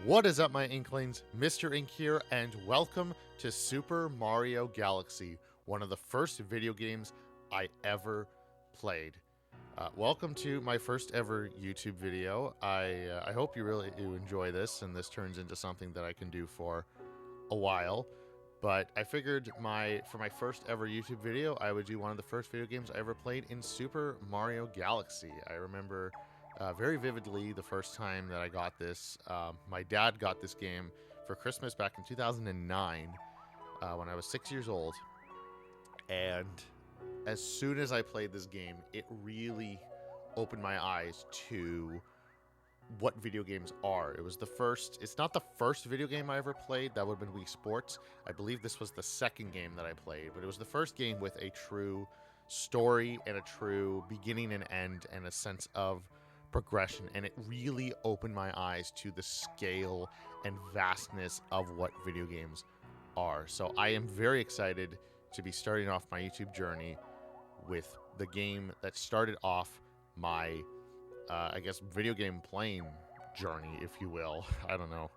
What is up, my Inklings? Mr. Ink here, and welcome to Super Mario Galaxy, one of the first video games I ever played. Welcome to my first ever YouTube video. I hope you really do enjoy this, and this turns into something that I can do for a while. But I figured for my first ever YouTube video, I would do one of the first video games I ever played in Super Mario Galaxy. I remember very vividly the first time that I got this. My dad got this game for Christmas back in 2009 when I was 6 years old. And as soon as I played this game, it really opened my eyes to what video games are. It's not the first video game I ever played. That would have been Wii Sports. I believe this was the second game that I played, but it was the first game with a true story and a true beginning and end and a sense of progression, and it really opened my eyes to the scale and vastness of what video games are. So I am very excited to be starting off my YouTube journey with the game that started off my I guess video game playing journey, if you will. I don't know.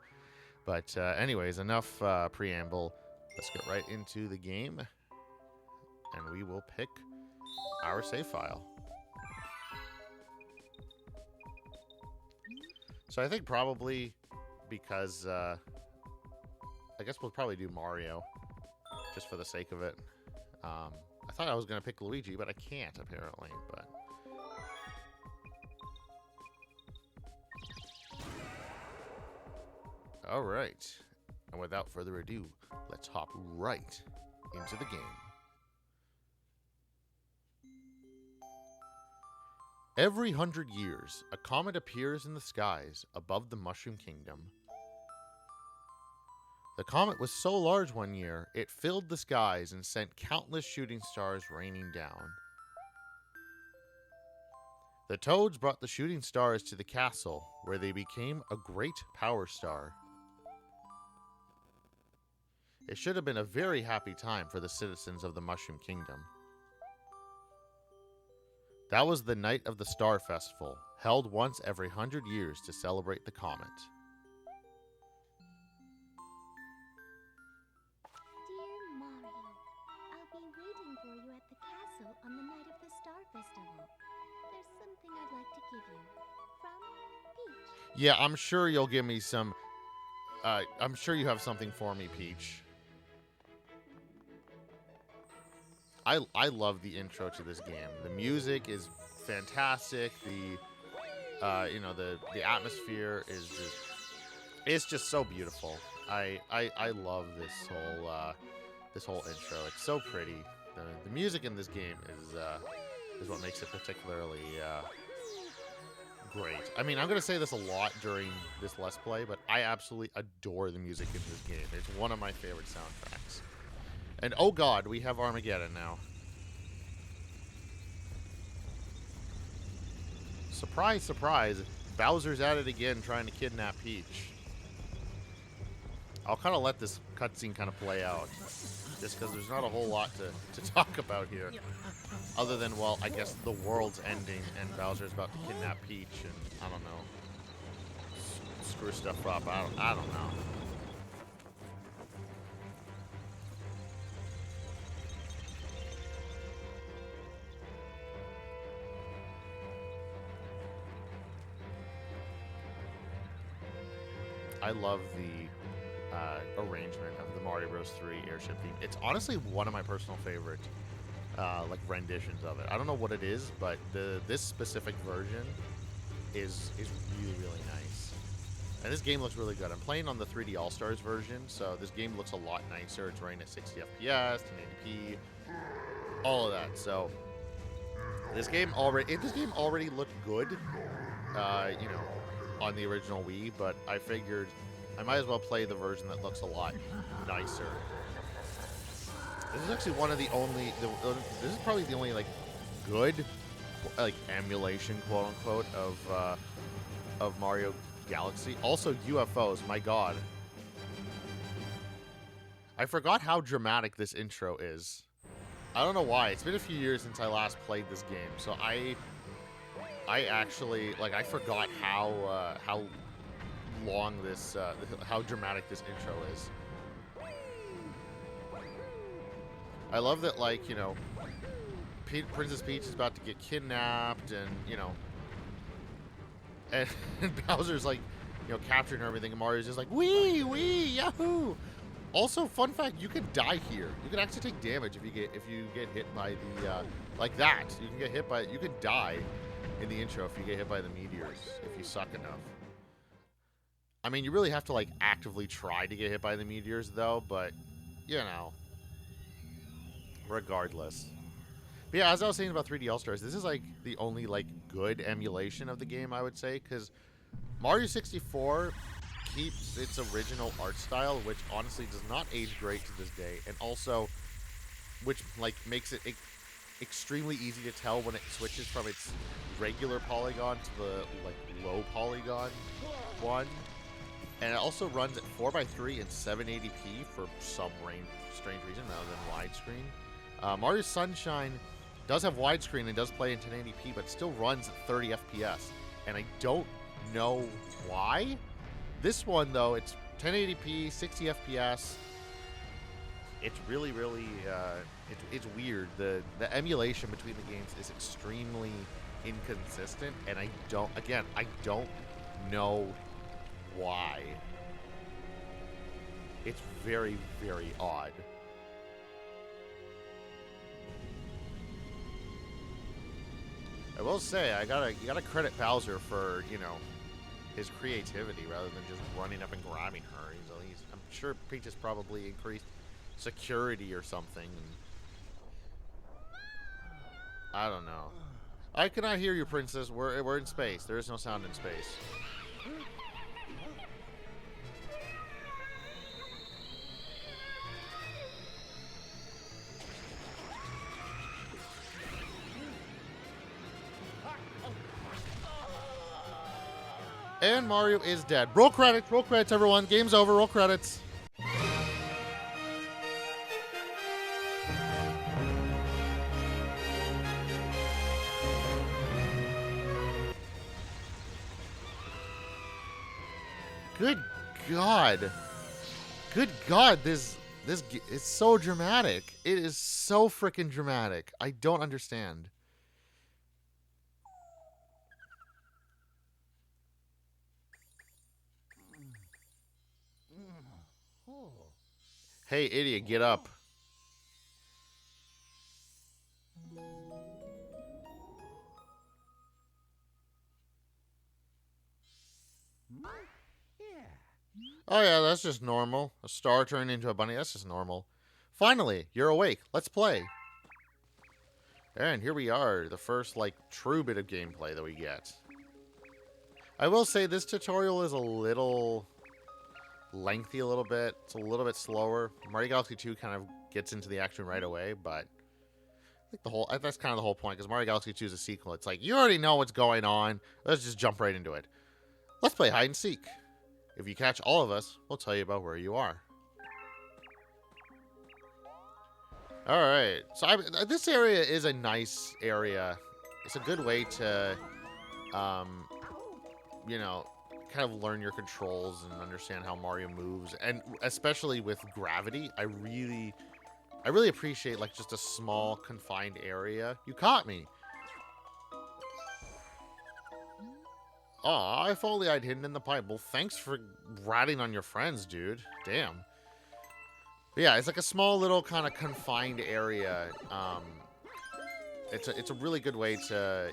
But anyways, enough preamble. Let's get right into the game, and we will pick our save file. So I think probably because I guess we'll probably do Mario just for the sake of it. I thought I was going to pick Luigi, but I can't apparently. But all right. And without further ado, let's hop right into the game. Every 100 years, a comet appears in the skies above the Mushroom Kingdom. The comet was so large one year, it filled the skies and sent countless shooting stars raining down. The Toads brought the shooting stars to the castle, where they became a great power star. It should have been a very happy time for the citizens of the Mushroom Kingdom. That was the night of the Star Festival, held once every 100 years to celebrate the comet. Dear Mario, I'll be waiting for you at the castle on the night of the Star Festival. There's something I'd like to give you. From Peach. Yeah, I'm sure you'll give me some... I'm sure you have something for me, Peach. I love the intro to this game. The music is fantastic. The atmosphere is it's just so beautiful. I love this whole intro. It's so pretty. The music in this game is what makes it particularly great. I mean, I'm gonna say this a lot during this Let's Play, but I absolutely adore the music in this game. It's one of my favorite soundtracks. And oh god, we have Armageddon now. Surprise, surprise. Bowser's at it again trying to kidnap Peach. I'll kind of let this cutscene kind of play out. Just because there's not a whole lot to talk about here. Other than, well, I guess the world's ending and Bowser's about to kidnap Peach and, I don't know, screw stuff up. I don't know. I love the arrangement of the Mario Bros. 3 airship theme. It's honestly one of my personal favorite like renditions of it. I don't know what it is, but this specific version is really, really nice. And this game looks really good. I'm playing on the 3D All-Stars version, so this game looks a lot nicer. It's running at 60 FPS, 1080p, all of that. So this game already looked good, you know, on the original Wii, but I figured I might as well play the version that looks a lot nicer. This is actually one of the only, this is probably the only like good like emulation, quote unquote, of Mario Galaxy. Also UFOs, my god. I forgot how dramatic this intro is. I don't know why. It's been a few years since I last played this game, so I actually, like, I forgot how long this, how dramatic this intro is. I love that, like, you know, Princess Peach is about to get kidnapped, and, you know, and Bowser's, like, you know, capturing everything, and Mario's just like, wee, yahoo! Also, fun fact, you can die here. You can actually take damage if you get hit by the, like that. You can get hit by, you can die in the intro if you get hit by the meteors, if you suck enough. I mean, you really have to, like, actively try to get hit by the meteors, though, but, you know, regardless. But yeah, as I was saying about 3D All-Stars, this is, like, the only, like, good emulation of the game, I would say, because Mario 64 keeps its original art style, which honestly does not age great to this day, and also, which, like, makes it extremely easy to tell when it switches from its regular polygon to the, like, low polygon one. And it also runs at 4:3 and 780p for some strange reason, rather than widescreen. Mario Sunshine does have widescreen and does play in 1080p, but still runs at 30 FPS. And I don't know why. This one, though, it's 1080p, 60 FPS. It's really, really, it's weird. The emulation between the games is extremely inconsistent, and I don't know why. It's very, very odd. I will say, you gotta credit Bowser for, you know, his creativity rather than just running up and grabbing her. I'm sure Peach has probably increased security or something. I don't know. I cannot hear you, Princess. We're in space. There is no sound in space. And Mario is dead. Roll credits, everyone. Game's over. Roll credits. Good God. Good God, this is so dramatic. It is so freaking dramatic. I don't understand. Hey, idiot, get up. Oh yeah, that's just normal. A star turned into a bunny, that's just normal. Finally, you're awake. Let's play. And here we are, the first, like, true bit of gameplay that we get. I will say this tutorial is a little lengthy a little bit. It's a little bit slower. Mario Galaxy 2 kind of gets into the action right away, but I think that's kind of the whole point, because Mario Galaxy 2 is a sequel. It's like, you already know what's going on. Let's just jump right into it. Let's play hide and seek. If you catch all of us, we'll tell you about where you are. Alright, so this area is a nice area. It's a good way to, you know, kind of learn your controls and understand how Mario moves. And especially with gravity, I really appreciate, like, just a small, confined area. You caught me! Aw, if only I'd hidden in the pipe. Well, thanks for ratting on your friends, dude. Damn. But yeah, it's like a small little kind of confined area. It's a really good way to,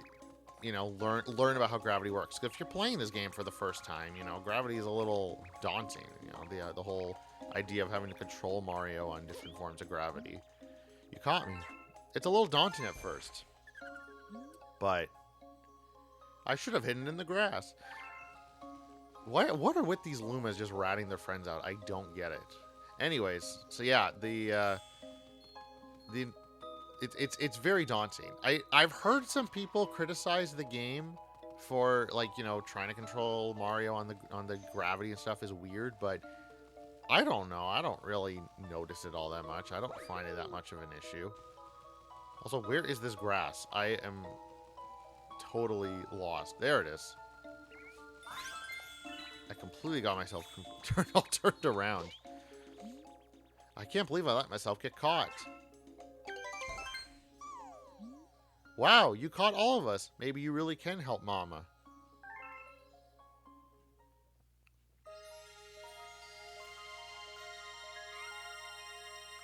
you know, learn about how gravity works. 'Cause if you're playing this game for the first time, you know, gravity is a little daunting. You know, the whole idea of having to control Mario on different forms of gravity. You caught me. It's a little daunting at first, but I should have hidden in the grass. What are with these Lumas just ratting their friends out? I don't get it. Anyways, so yeah, it's very daunting. I've heard some people criticize the game for, like, you know, trying to control Mario on the gravity and stuff is weird, but I don't know. I don't really notice it all that much. I don't find it that much of an issue. Also, where is this grass? I am totally lost. There it is. I completely got myself all turned around. I can't believe I let myself get caught. Wow, you caught all of us. Maybe you really can help Mama.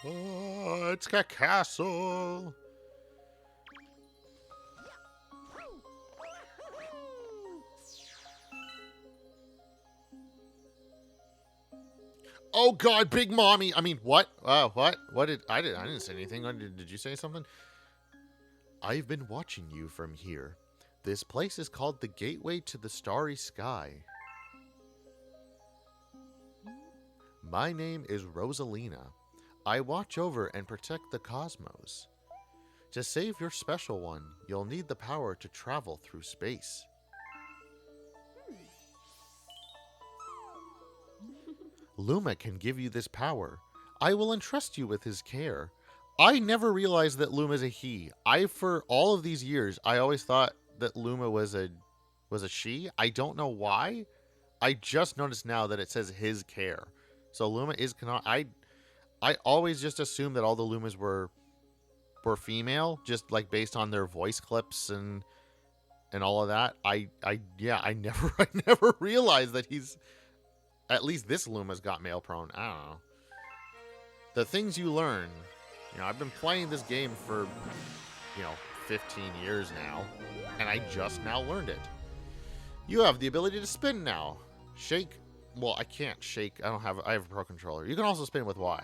Oh, it's a castle. Oh God, Big Mommy. I mean, what? What? What did I didn't say anything. Did you say something? I've been watching you from here. This place is called the Gateway to the Starry Sky. My name is Rosalina. I watch over and protect the cosmos. To save your special one, you'll need the power to travel through space. Luma can give you this power. I will entrust you with his care. I never realized that Luma's a he. For all of these years, I always thought that Luma was a she. I don't know why. I just noticed now that it says his care. So Luma is canon. I always just assumed that all the Lumas were female, just like based on their voice clips and all of that. I never realized that he's, at least this Luma's got male prone. I don't know. The things you learn. You know, I've been playing this game for, 15 years now, and I just now learned it. You have the ability to spin now. Shake. Well, I can't shake. I have a Pro Controller. You can also spin with Y.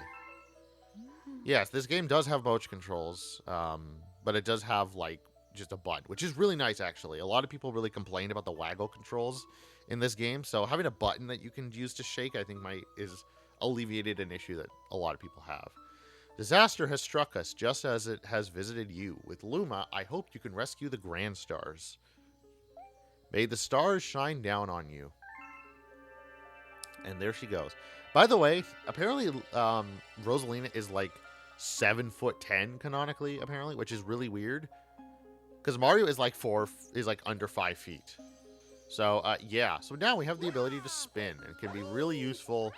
Yes, this game does have motion controls, but it does have, like, just a button, which is really nice, actually. A lot of people really complained about the waggle controls in this game, so having a button that you can use to shake, I think, is alleviated an issue that a lot of people have. Disaster has struck us just as it has visited you. With Luma, I hope you can rescue the Grand Stars. May the stars shine down on you. And there she goes. By the way, apparently Rosalina is like 7'10" canonically, apparently, which is really weird. Because Mario is like under 5 feet. So yeah. So now we have the ability to spin. And it can be really useful.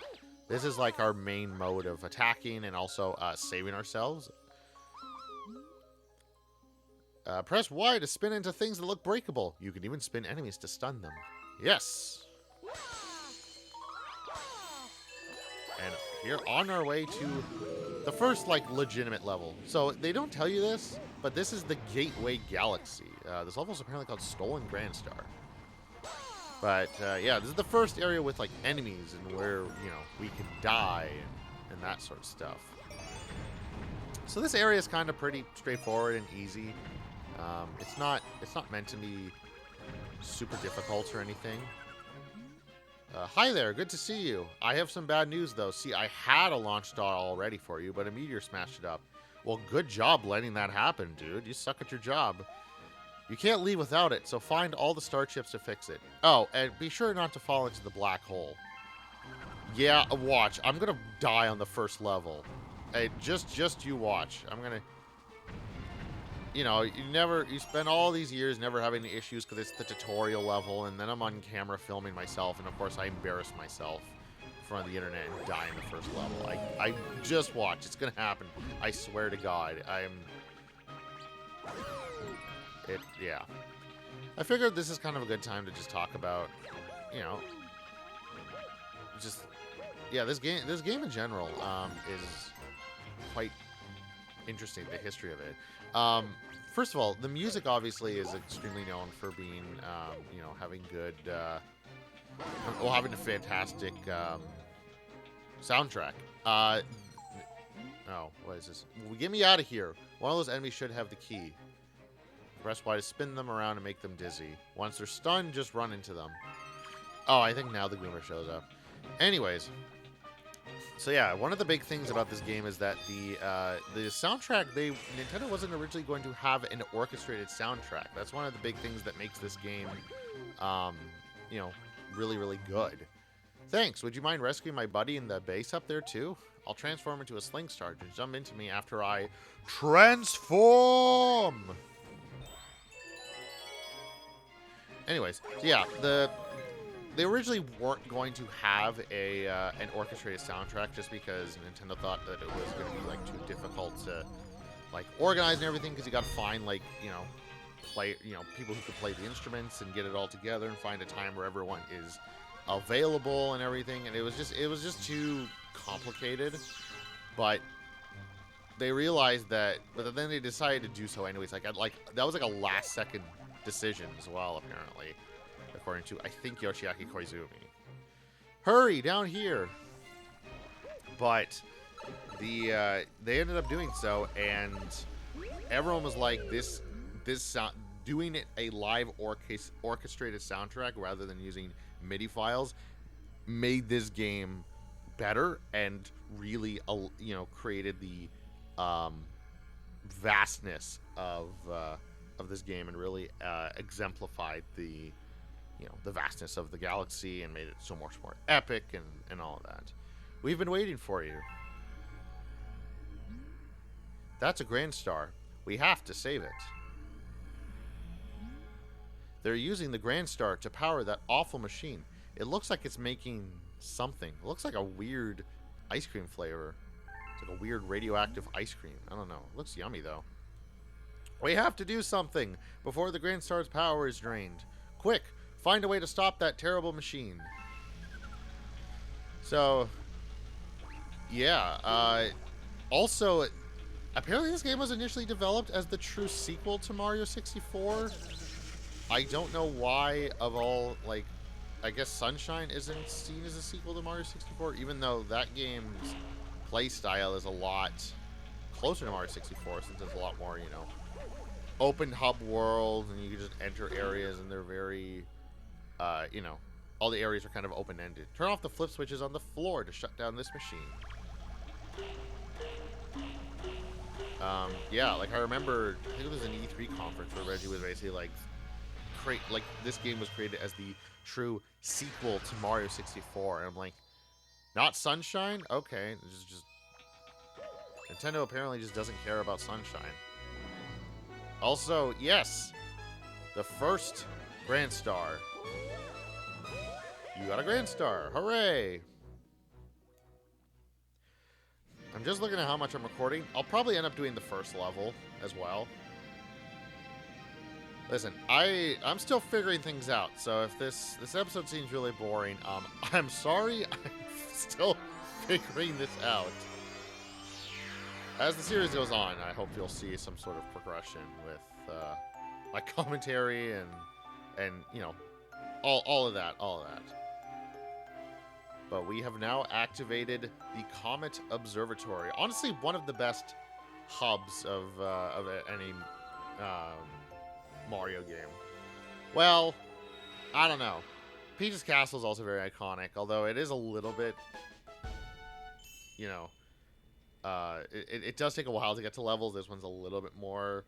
This is like our main mode of attacking and also saving ourselves. Press Y to spin into things that look breakable. You can even spin enemies to stun them. Yes! And here on our way to the first, like, legitimate level. So they don't tell you this, but this is the Gateway Galaxy. This level is apparently called Stolen Grand Star. But, yeah, this is the first area with, like, enemies and where, we can die and that sort of stuff. So this area is kind of pretty straightforward and easy. It's not meant to be super difficult or anything. Hi there, good to see you. I have some bad news, though. See, I had a launch dot all ready for you, but a meteor smashed it up. Well, good job letting that happen, dude. You suck at your job. You can't leave without it, so find all the star chips to fix it. Oh, and be sure not to fall into the black hole. Yeah, watch. I'm gonna die on the first level. Hey, just you watch. I'm gonna... you spend all these years never having any issues because it's the tutorial level, and then I'm on camera filming myself, and of course I embarrass myself in front of the internet and die in the first level. I just watch. It's gonna happen. I swear to God. Yeah. I figured this is kind of a good time to just talk about, this game in general is quite interesting, the history of it. First of all, the music obviously is extremely known for being, having good, having a fantastic soundtrack. Oh, what is this? Well, get me out of here. One of those enemies should have the key. Press Y to spin them around and make them dizzy. Once they're stunned, just run into them. Oh, I think now the Goomer shows up. Anyways. So yeah, one of the big things about this game is that the soundtrack, Nintendo wasn't originally going to have an orchestrated soundtrack. That's one of the big things that makes this game, really, really good. Thanks. Would you mind rescuing my buddy in the base up there too? I'll transform into a sling star to jump into me after I transform. Anyways, so yeah, they originally weren't going to have an orchestrated soundtrack just because Nintendo thought that it was going to be like too difficult to like organize and everything, because you got to find like people who could play the instruments and get it all together and find a time where everyone is available and everything, and it was just too complicated. But they realized that, but then they decided to do so anyways. Like that was like a last second decision as well, apparently, according to I think Yoshiaki Koizumi. Hurry down here! But they ended up doing so, and everyone was like, this sound, doing it a live orchestrated soundtrack rather than using MIDI files made this game better and really created the vastness of this game, and really exemplified the vastness of the galaxy, and made it so much more epic and all of that. We've been waiting for you. That's a Grand Star. We have to save it. They're using the Grand Star to power that awful machine. It looks like it's making something. It looks like a weird ice cream flavor. It's like a weird radioactive ice cream. I don't know. It looks yummy, though. We have to do something before the Grand Star's power is drained. Quick, find a way to stop that terrible machine. So, yeah. Also, apparently this game was initially developed as the true sequel to Mario 64. I don't know why, of all, like, I guess Sunshine isn't seen as a sequel to Mario 64, even though that game's playstyle is a lot closer to Mario 64, since it's a lot more, open hub world, and you can just enter areas, and they're very, all the areas are kind of open-ended. Turn off the flip switches on the floor to shut down this machine. Yeah, like I remember, I think it was an E3 conference where Reggie was basically like, this game was created as the true sequel to Mario 64, and I'm like, not Sunshine? Okay, just Nintendo apparently just doesn't care about Sunshine. Also, yes, the first Grand Star. You got a Grand Star, hooray! I'm just looking at how much I'm recording. I'll probably end up doing the first level as well. Listen, I'm still figuring things out, so if this episode seems really boring, I'm sorry, I'm still figuring this out. As the series goes on, I hope you'll see some sort of progression with my commentary and all of that. But we have now activated the Comet Observatory. Honestly, one of the best hubs of any Mario game. Well, I don't know. Peach's Castle is also very iconic, although it is a little bit, it does take a while to get to levels. This one's a little bit more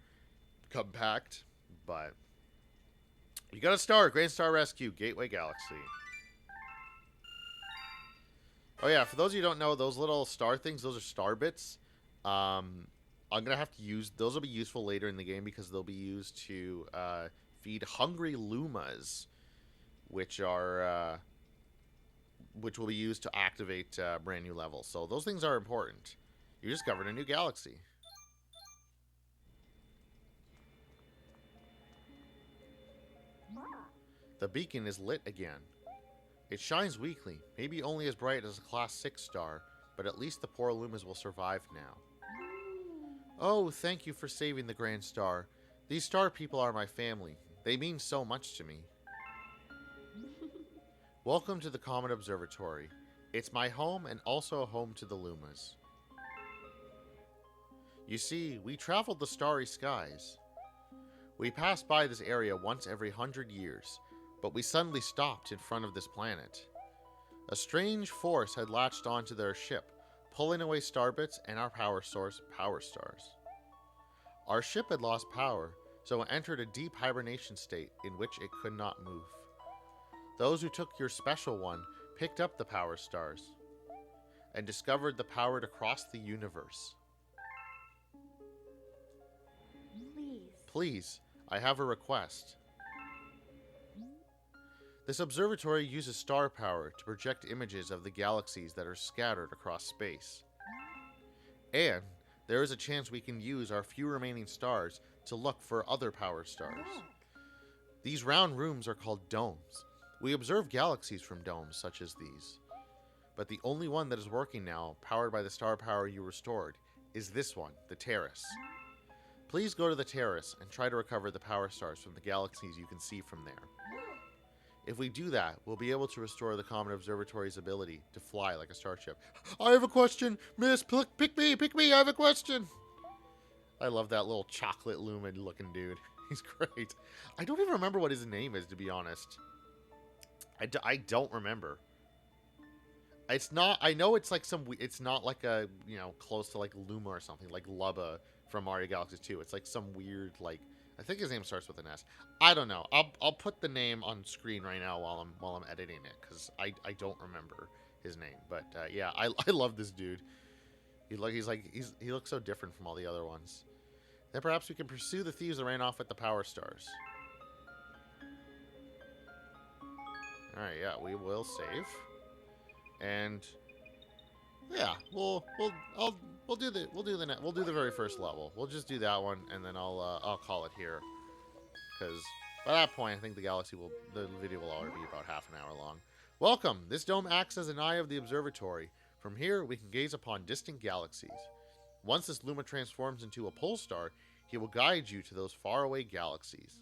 compact, but you got a star, Grand Star Rescue, Gateway Galaxy. Oh yeah, for those of you who don't know, those little star things, those are star bits. I'm going to have to use... Those will be useful later in the game because they'll be used to feed hungry Lumas, which are... which will be used to activate brand new levels. So those things are important. You discovered a new galaxy. The beacon is lit again. It shines weakly, maybe only as bright as a Class 6 star, but at least the poor Lumas will survive now. Oh, thank you for saving the Grand Star. These star people are my family. They mean so much to me. Welcome to the Comet Observatory. It's my home and also a home to the Lumas. You see, we traveled the starry skies. We passed by this area once every 100 years, but we suddenly stopped in front of this planet. A strange force had latched onto their ship, pulling away starbits and our power source, Power Stars. Our ship had lost power, so it entered a deep hibernation state in which it could not move. Those who took your special one picked up the Power Stars and discovered the power to cross the universe. Please, I have a request. This observatory uses star power to project images of the galaxies that are scattered across space. And there is a chance we can use our few remaining stars to look for other power stars. These round rooms are called domes. We observe galaxies from domes such as these. But the only one that is working now, powered by the star power you restored, is this one, the terrace. Please go to the terrace and try to recover the power stars from the galaxies you can see from there. If we do that, we'll be able to restore the Comet Observatory's ability to fly like a starship. I have a question! Miss, pick me, I have a question! I love that little chocolate lumen looking dude. He's great. I don't even remember what his name is, to be honest. I don't remember. It's not, I know it's like it's not like a, you know, close to like Luma or something, like Lubba from Mario Galaxy 2. It's like some weird, like, I think his name starts with an S. I don't know. I'll put the name on screen right now while I'm editing it, because I don't remember his name. But yeah, I love this dude. He looks so different from all the other ones. Then perhaps we can pursue the thieves that ran off with the power stars. All right, yeah, we will save, and yeah, we'll do the very first level. We'll just do that one, and then I'll call it here, because by that point I think the video will already be about half an hour long. Welcome. This dome acts as an eye of the observatory. From here we can gaze upon distant galaxies. Once this Luma transforms into a pole star, he will guide you to those faraway galaxies.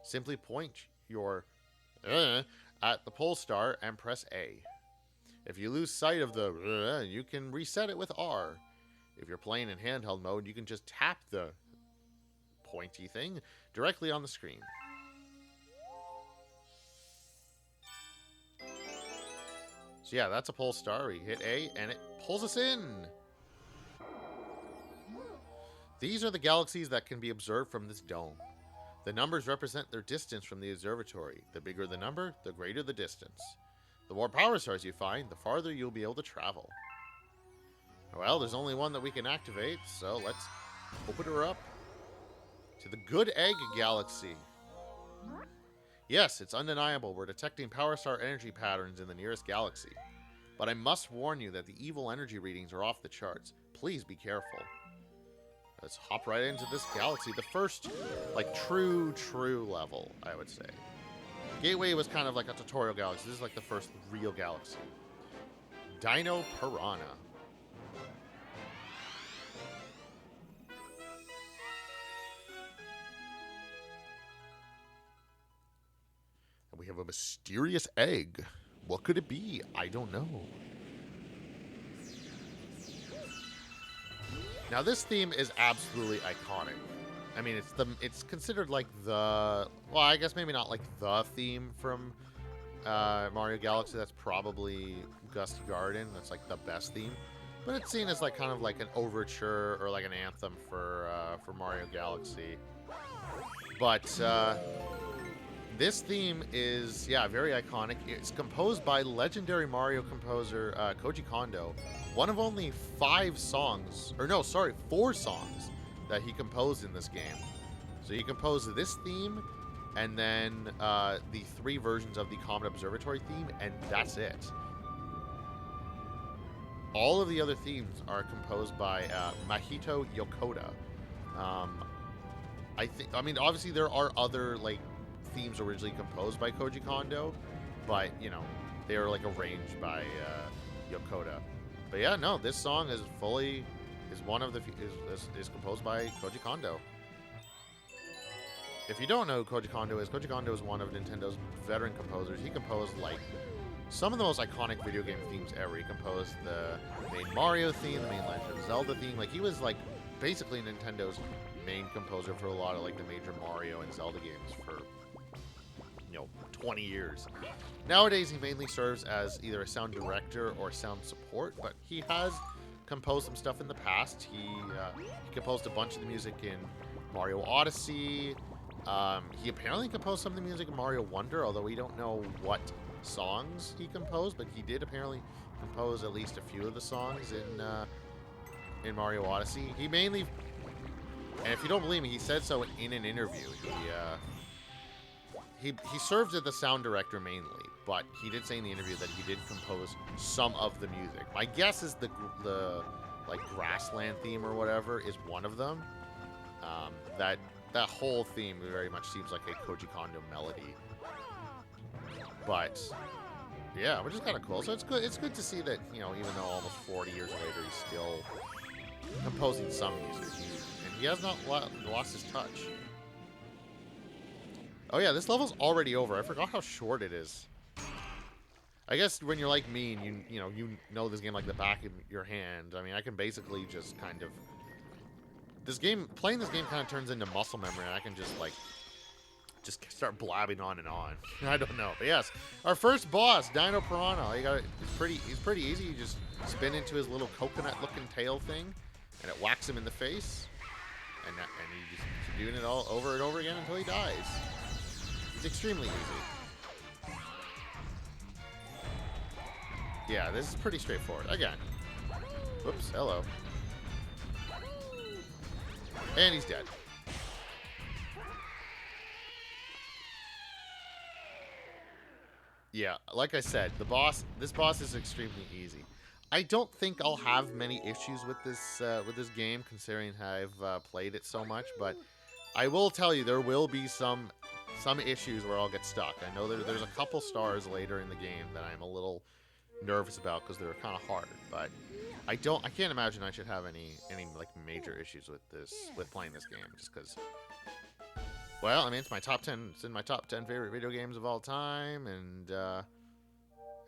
Simply point your at the pole star and press A. If you lose sight of the you can reset it with R. If you're playing in handheld mode, you can just tap the pointy thing directly on the screen. So yeah, that's a pole star. We hit A and it pulls us in. These are the galaxies that can be observed from this dome. The numbers represent their distance from the observatory. The bigger the number, the greater the distance. The more power stars you find, the farther you'll be able to travel. Well, there's only one that we can activate, so let's open her up to the Good Egg Galaxy. Yes, it's undeniable we're detecting power star energy patterns in the nearest galaxy. But I must warn you that the evil energy readings are off the charts. Please be careful. Let's hop right into this galaxy. The first, like, true level, I would say. Gateway was kind of like a tutorial galaxy. This is like the first real galaxy. Dino Piranha. And we have a mysterious egg. What could it be? I don't know. Now this theme is absolutely iconic. I mean, it's considered like the, well, I guess maybe not like the theme from Mario Galaxy. That's probably Gust Garden. That's like the best theme, but it's seen as like kind of like an overture or like an anthem for Mario Galaxy. But this theme is, yeah, very iconic. It's composed by legendary Mario composer Koji Kondo. One of only 4 songs that he composed in this game. So he composed this theme, and then the 3 versions of the Comet Observatory theme, and that's it. All of the other themes are composed by Mahito Yokota. I mean, obviously there are other like themes originally composed by Koji Kondo, but you know, they are like arranged by Yokota. But yeah, no, this song is composed by Koji Kondo. If you don't know who Koji Kondo is one of Nintendo's veteran composers. He composed like some of the most iconic video game themes ever. He composed the main Mario theme, the main Legend of Zelda theme. Like, he was like basically Nintendo's main composer for a lot of like the major Mario and Zelda games for, you know, 20 years. Nowadays, he mainly serves as either a sound director or sound support, but he has composed some stuff in the past. He composed a bunch of the music in Mario Odyssey. He apparently composed some of the music in Mario Wonder, although we don't know what songs he composed, but he did apparently compose at least a few of the songs in Mario Odyssey. He mainly, and if you don't believe me, he said so in an interview. he served as the sound director mainly, but he did say in the interview that he did compose some of the music. My guess is the like grassland theme or whatever is one of them. That whole theme very much seems like a Koji Kondo melody. But yeah, which is kind of cool. So it's good. It's good to see that, you know, even though almost 40 years later he's still composing some music, and he has not lost his touch. Oh yeah, this level's already over. I forgot how short it is. I guess when you're like me and you know this game like the back of your hand. I mean, I can basically just kind of playing this game kind of turns into muscle memory, and I can just start blabbing on and on. I don't know, but yes, our first boss, Dino Piranha. He's pretty easy. You just spin into his little coconut-looking tail thing, and it whacks him in the face, and he just keeps doing it all over and over again until he dies. It's extremely easy. Yeah, this is pretty straightforward. Again. Whoops, hello. And he's dead. Yeah, like I said, this boss is extremely easy. I don't think I'll have many issues with this game, considering how I've played it so much, but I will tell you there will be some issues where I'll get stuck. I know there's a couple stars later in the game that I'm a little nervous about because they're kind of hard, but I can't imagine I should have any like major issues with playing this game, just because. Well, I mean, it's in my top 10 favorite video games of all time, and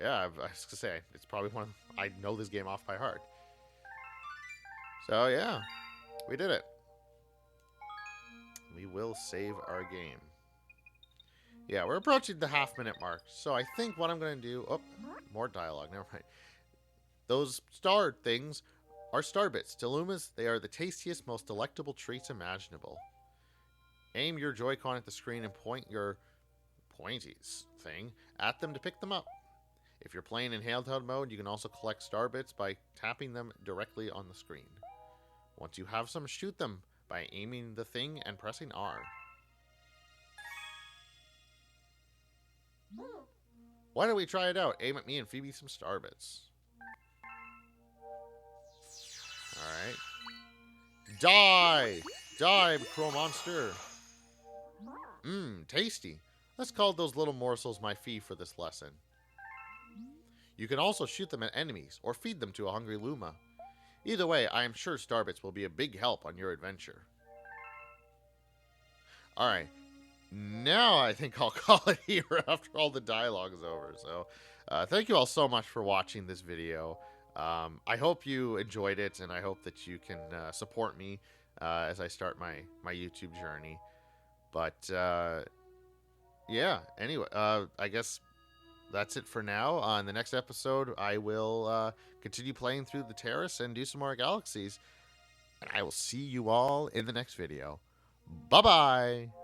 yeah, I was gonna say it's probably I know this game off by heart. So yeah, we did it. We will save our game. Yeah, we're approaching the half-minute mark, so I think what I'm gonna do. Oh, more dialogue. Never mind. Those star things are star bits. To Lumas, they are the tastiest, most delectable treats imaginable. Aim your Joy-Con at the screen and point your pointies thing at them to pick them up. If you're playing in handheld mode, you can also collect star bits by tapping them directly on the screen. Once you have some, shoot them by aiming the thing and pressing R. Why don't we try it out? Aim at me and feed me some star bits. Alright. Die! Die, cruel monster! Mmm, tasty. Let's call those little morsels my fee for this lesson. You can also shoot them at enemies, or feed them to a hungry Luma. Either way, I am sure Starbits will be a big help on your adventure. Alright. Now I think I'll call it here after all the dialogue is over. So, thank you all so much for watching this video. I hope you enjoyed it, and I hope that you can support me as I start my YouTube journey. But, yeah, anyway, I guess that's it for now. On the next episode, I will continue playing through the Terrace and do some more galaxies. And I will see you all in the next video. Bye-bye!